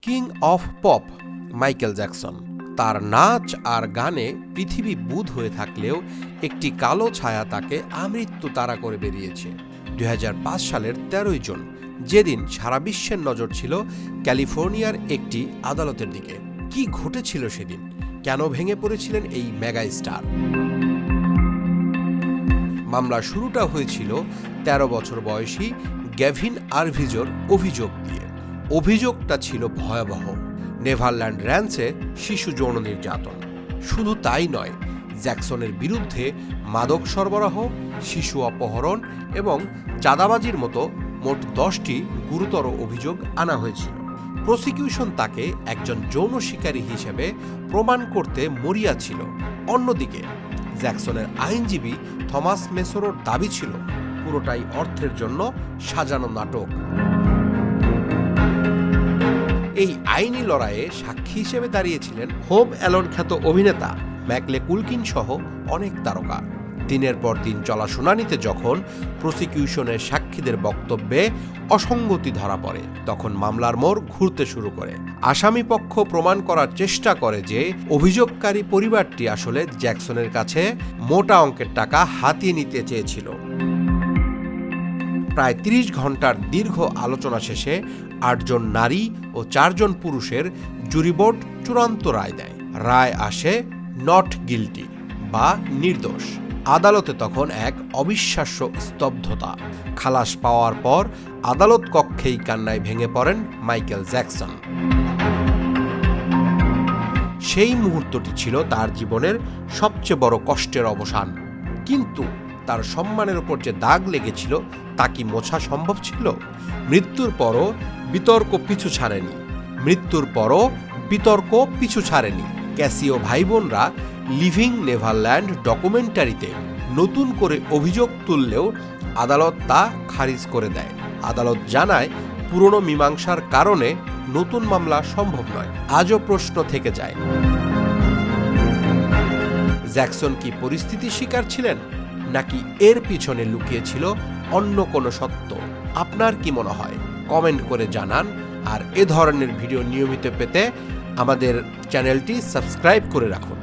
King of pop Michael Jackson. তার নাচ আর গানে পৃথিবী বুঁদ হয়ে থাকলেও একটি কালো ছায়া তাকে আমৃত্যু তাড়া করে বেরিয়েছে। 2005 সালের 13 জুন, যেদিন সারা বিশ্বের নজর ছিল ক্যালিফোর্নিয়ার একটি আদালতের দিকে। কি ঘটেছিল সেদিন? কেন ভেঙে পড়েছিলেন এই মেগা স্টার? মামলার শুরুটা হয়েছিল 13 বছর বয়সী গ্যাভিন আরভিজোর অভিযোগ দিয়ে। অভিযোগটা ছিল ভয়াবহ, নেভারল্যান্ড র্যাঞ্চে শিশু যৌন নির্যাতন। শুধু তাই নয়, জ্যাকসনের বিরুদ্ধে মাদক সরবরাহ, শিশু অপহরণ এবং চাঁদাবাজির মতো মোট 10টি গুরুতর অভিযোগ আনা হয়েছিল। প্রসিকিউশন তাকে একজন যৌন শিকারী হিসেবে প্রমাণ করতে মরিয়া ছিল। অন্যদিকে জ্যাকসনের আইনজীবী থমাস মেসোরোর দাবি ছিল পুরোটাই অর্থের জন্য সাজানো নাটক। এই আইনি লড়াইয়ে সাক্ষী হিসেবে দাঁড়িয়েছিলেন হোম অ্যালোন খ্যাত অভিনেতা ম্যাকলে কুলকিন সহ অনেক তারকা। দিনের পর দিন চলা শুনানিতে যখন প্রসিকিউশনের সাক্ষীদের বক্তব্যে অসঙ্গতি ধরা পড়ে, তখন মামলার মোড় ঘুরতে শুরু করে। আসামি পক্ষ প্রমাণ করার চেষ্টা করে যে অভিযোগকারী পরিবারটি আসলে জ্যাকসনের কাছে মোটা অঙ্কের টাকা হাতিয়ে নিতে চেয়েছিল। প্রায় 30 ঘন্টার দীর্ঘ আলোচনা শেষে 8 জন নারী ও 4 জন পুরুষের জুরি বোর্ড চূড়ান্ত রায় দেয়। রায় আসে নট গিলটি বা নির্দোষ। আদালতে তখন এক অবিশ্বাস্য স্তব্ধতা। খালাস পাওয়ার পর আদালত কক্ষেই কান্নায় ভেঙে পড়েন মাইকেল জ্যাকসন। সেই মুহূর্তটি ছিল তার জীবনের সবচেয়ে বড় কষ্টের অবসান। কিন্তু তার সম্মানের উপর যে দাগ লেগেছিল তা কি মোছা সম্ভব ছিল? মৃত্যুর পরও বিতর্ক পিছু ছাড়েনি। ক্যাসিও ভাই বোনরা লিভিং নেভারল্যান্ড ডকুমেন্টারিতে নতুন করে অভিযোগ তুললেও আদালত তা খারিজ করে দেয়। আদালত জানায় পুরনো মীমাংসার কারণে নতুন মামলা সম্ভব নয়। আজও প্রশ্ন থেকে যায়, জ্যাকসন কি পরিস্থিতির শিকার ছিলেন, নাকি এর পিছনে লুকিয়ে ছিল অন্য কোনো সত্য? আপনার কি মনে হয়? কমেন্ট করে জানান। আর এ ধরনের ভিডিও নিয়মিত পেতে আমাদের চ্যানেলটি সাবস্ক্রাইব করে রাখুন।